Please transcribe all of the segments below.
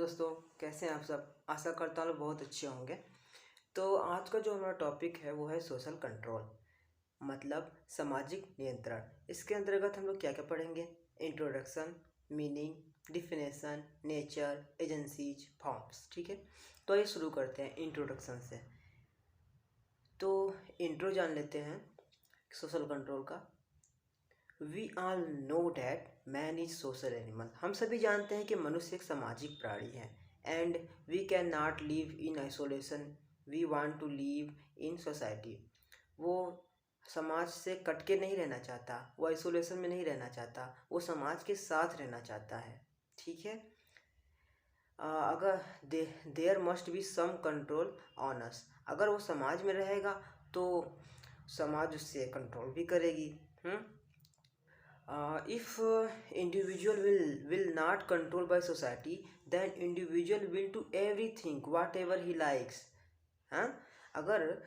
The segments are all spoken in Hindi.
दोस्तों, कैसे हैं आप सब। आशा करता हूँ बहुत अच्छे होंगे। तो आज का जो हमारा टॉपिक है वो है सोशल कंट्रोल, मतलब सामाजिक नियंत्रण। इसके अंतर्गत हम लोग क्या क्या पढ़ेंगे? Introduction, meaning, definition, nature, agencies, forms. ठीक है, तो आइए शुरू करते हैं इंट्रोडक्शन से। तो इंट्रो जान लेते हैं सोशल कंट्रोल का। We all know that man is social animal. हम सभी जानते हैं कि मनुष्य एक सामाजिक प्राणी है। And we can not live in isolation, we want to live in society. वो समाज से कट के नहीं रहना चाहता, वो आइसोलेशन में नहीं रहना चाहता, वो समाज के साथ रहना चाहता है। ठीक है। अगर there must be some control on us. अगर वो समाज में रहेगा तो समाज उससे कंट्रोल भी करेगी। If individual will not control by society, then individual will do everything whatever he likes। हाँ, अगर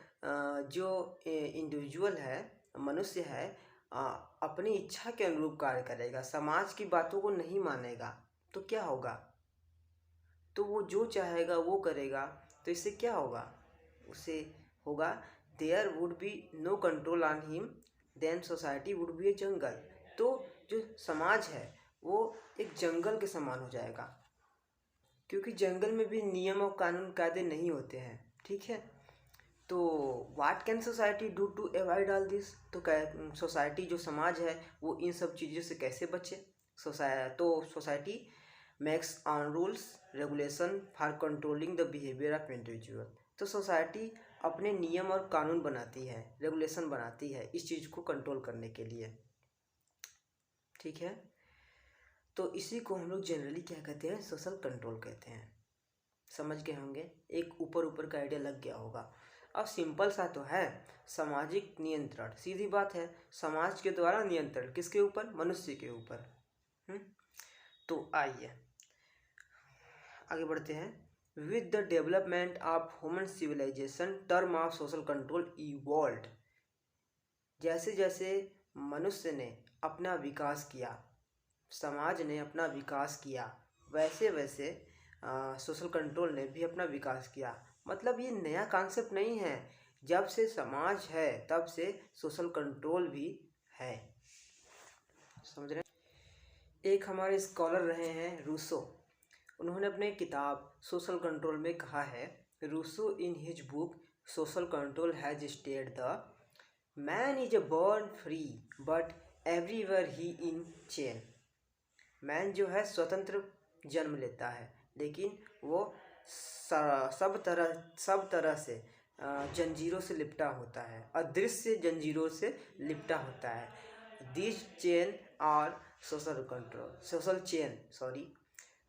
जो इंडिविजुअल है, मनुष्य है, अपनी इच्छा के अनुरूप कार्य करेगा, समाज की बातों को नहीं मानेगा, तो क्या होगा? तो वो जो चाहेगा वो करेगा। तो इससे क्या होगा? उससे होगा there would be no control on him, then society would be a jungle. तो जो समाज है वो एक जंगल के समान हो जाएगा, क्योंकि जंगल में भी नियम और कानून कायदे नहीं होते हैं। ठीक है। तो what can society do to avoid all this? तो सोसाइटी, जो समाज है, वो इन सब चीज़ों से कैसे बचे? Society makes on rules regulation for controlling the behaviour of individual. तो सोसाइटी अपने नियम और कानून बनाती है, रेगुलेशन बनाती है इस चीज़ को कंट्रोल करने के लिए। ठीक है। तो इसी को हम लोग जनरली क्या कहते हैं? सोशल कंट्रोल कहते हैं। समझ गए होंगे, एक ऊपर ऊपर का आइडिया लग गया होगा। अब सिंपल सा तो है, सामाजिक नियंत्रण, सीधी बात है। समाज के द्वारा नियंत्रण किसके ऊपर? मनुष्य के ऊपर। तो आइए आगे बढ़ते हैं। With the development of human civilization, term of social control evolved. जैसे जैसे मनुष्य ने अपना विकास किया, समाज ने अपना विकास किया, वैसे वैसे सोशल कंट्रोल ने भी अपना विकास किया। मतलब ये नया कॉन्सेप्ट नहीं है, जब से समाज है तब से सोशल कंट्रोल भी है। समझ रहे हैं? एक हमारे स्कॉलर रहे हैं रूसो। उन्होंने अपने किताब सोशल कंट्रोल में कहा है, Rousseau in his book social control has state the man is a born free but everywhere he in chain. Man जो है स्वतंत्र जन्म लेता है, लेकिन वो सब तरह से जंजीरों से लिपटा होता है, अदृश्य जंजीरों से लिपटा होता है। दिस चेन और सोशल चेन सॉरी।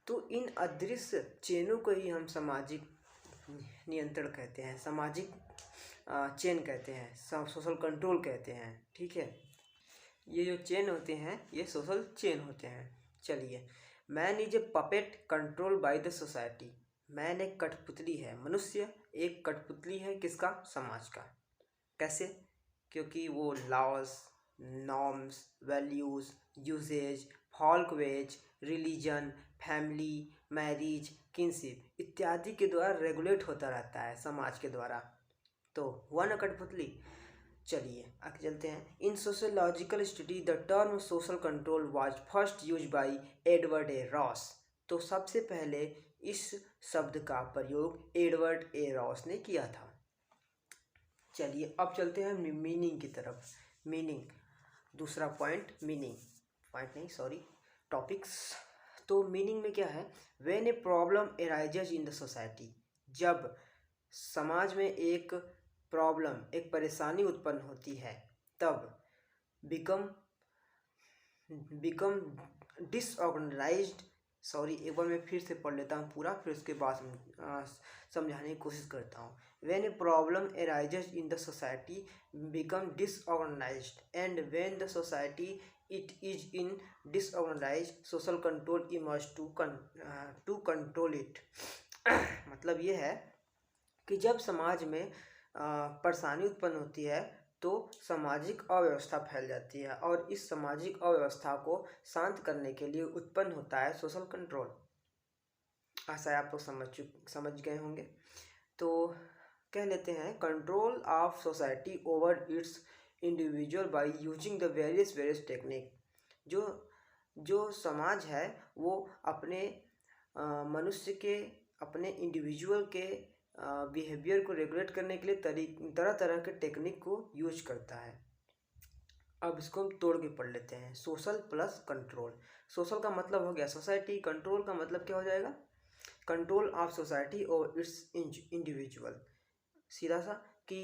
तो इन अदृश्य चेनों को ही हम सामाजिक नियंत्रण कहते हैं, सामाजिक चेन कहते हैं, सोशल कंट्रोल कहते हैं। ठीक है। ये जो चेन होते हैं ये सोशल चेन होते हैं। चलिए, man is a puppet control by the society. Man एक कठपुतली है, मनुष्य एक कठपुतली है, किसका? समाज का। कैसे? क्योंकि वो laws, norms, values, usage, folkways, religion, family, marriage, kinship इत्यादि के द्वारा रेगुलेट होता रहता है समाज के द्वारा। तो हुआ ना कठपुतली। चलिए आगे चलते हैं। In sociological study the term social control was first use by Edward A Ross. तो सबसे पहले इस शब्द का प्रयोग एडवर्ड ए रॉस ने किया था। चलिए अब चलते हैं मीनिंग की तरफ। मीनिंग, दूसरा पॉइंट, टॉपिक्स। तो मीनिंग में क्या है? When a problem arises in the society, जब समाज में एक प्रॉब्लम, एक परेशानी उत्पन्न होती है, तब बिकम डिसऑर्गेनाइज्ड। एक बार मैं फिर से पढ़ लेता हूँ पूरा, फिर उसके बाद समझाने की कोशिश करता हूँ। When a problem arises in the society become disorganized, and when the society it is in disorganized, social control emerge to control it. मतलब ये है कि जब समाज में परेशानी उत्पन्न होती है तो सामाजिक अव्यवस्था फैल जाती है, और इस सामाजिक अव्यवस्था को शांत करने के लिए उत्पन्न होता है सोशल कंट्रोल। आशा है आप लोग समझ गए होंगे। तो कह लेते हैं, control of society over it's individual by using the various technique. जो जो समाज है वो अपने मनुष्य के, अपने इंडिविजुअल के बिहेवियर को रेगुलेट करने के लिए तरह तरह के टेक्निक को यूज करता है। अब इसको हम तोड़ के पढ़ लेते हैं। Social plus control. सोशल का मतलब हो गया सोसाइटी, कंट्रोल का मतलब क्या हो जाएगा, कंट्रोल ऑफ सोसाइटी और इट्स इंडिविजुअल। सीधा सा कि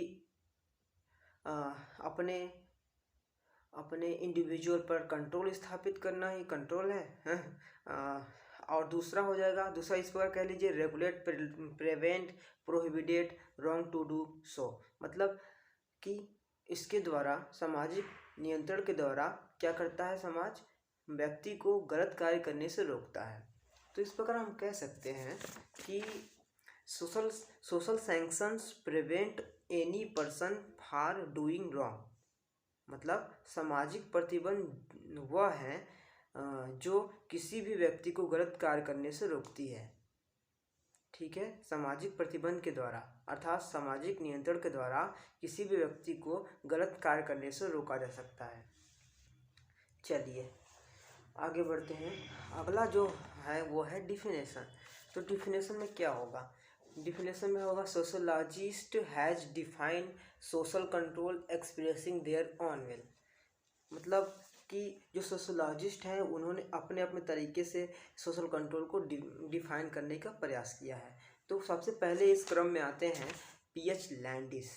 अपने अपने इंडिविजुअल पर कंट्रोल स्थापित करना ही कंट्रोल है। और दूसरा हो जाएगा, दूसरा इस प्रकार कह लीजिए, regulate, prevent, prohibited, wrong to do so. मतलब कि इसके द्वारा, सामाजिक नियंत्रण के द्वारा क्या करता है समाज, व्यक्ति को गलत कार्य करने से रोकता है। तो इस प्रकार हम कह सकते हैं कि social sanctions prevent any person for doing wrong. मतलब सामाजिक प्रतिबंध वह है जो किसी भी व्यक्ति को गलत कार्य करने से रोकती है। ठीक है, सामाजिक प्रतिबंध के द्वारा अर्थात सामाजिक नियंत्रण के द्वारा किसी भी व्यक्ति को गलत कार्य करने से रोका जा सकता है। चलिए आगे बढ़ते हैं। अगला जो है वो है डिफिनेशन। तो डिफिनेशन में क्या होगा, डिफिनेशन में होगा, sociologist has defined social control expressing there on will. मतलब कि जो सोशोलॉजिस्ट हैं उन्होंने अपने अपने तरीके से सोशल कंट्रोल को डिफाइन करने का प्रयास किया है। तो सबसे पहले इस क्रम में आते हैं पीएच लैंडिस।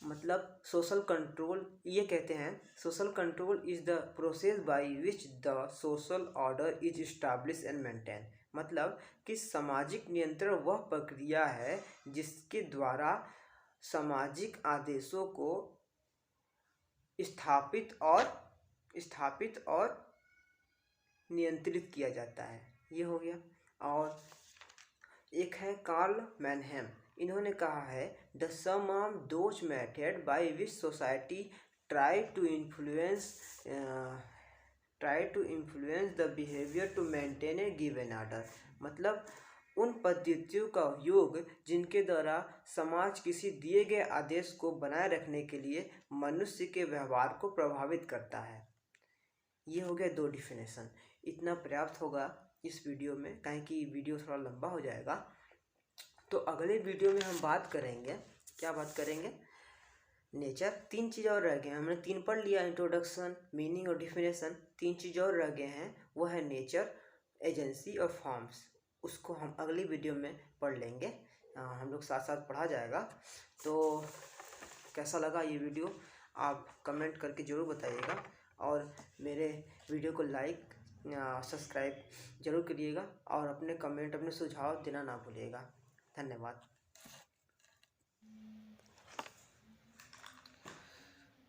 मतलब सोशल कंट्रोल ये कहते हैं, social control is the process by which the social order is establish and maintain. मतलब कि सामाजिक नियंत्रण वह प्रक्रिया है जिसके द्वारा सामाजिक आदेशों को स्थापित और नियंत्रित किया जाता है। ये हो गया। और एक है कार्ल मैनहेम। इन्होंने कहा है, the sum of those method by which society try to influence the behaviour to maintain a given order. मतलब उन पद्धतियों का योग जिनके द्वारा समाज किसी दिए गए आदेश को बनाए रखने के लिए मनुष्य के व्यवहार को प्रभावित करता है। ये हो गया 2 डिफिनेशन। इतना पर्याप्त होगा इस वीडियो में, काहे कि वीडियो थोड़ा लंबा हो जाएगा। तो अगले वीडियो में हम बात करेंगे, क्या बात करेंगे, नेचर। 3 चीज़ और रह गए हैं, हमने 3 पढ़ लिया, इंट्रोडक्शन, मीनिंग और डिफिनेशन। 3 चीज़ और रह गए हैं, वो है नेचर, एजेंसी और फॉर्म्स। उसको हम अगली वीडियो में पढ़ लेंगे, हम लोग साथ साथ पढ़ा जाएगा। तो कैसा लगा ये वीडियो आप कमेंट करके ज़रूर बताइएगा, और मेरे वीडियो को लाइक सब्सक्राइब जरूर करिएगा, और अपने कमेंट, अपने सुझाव देना ना भूलिएगा। धन्यवाद।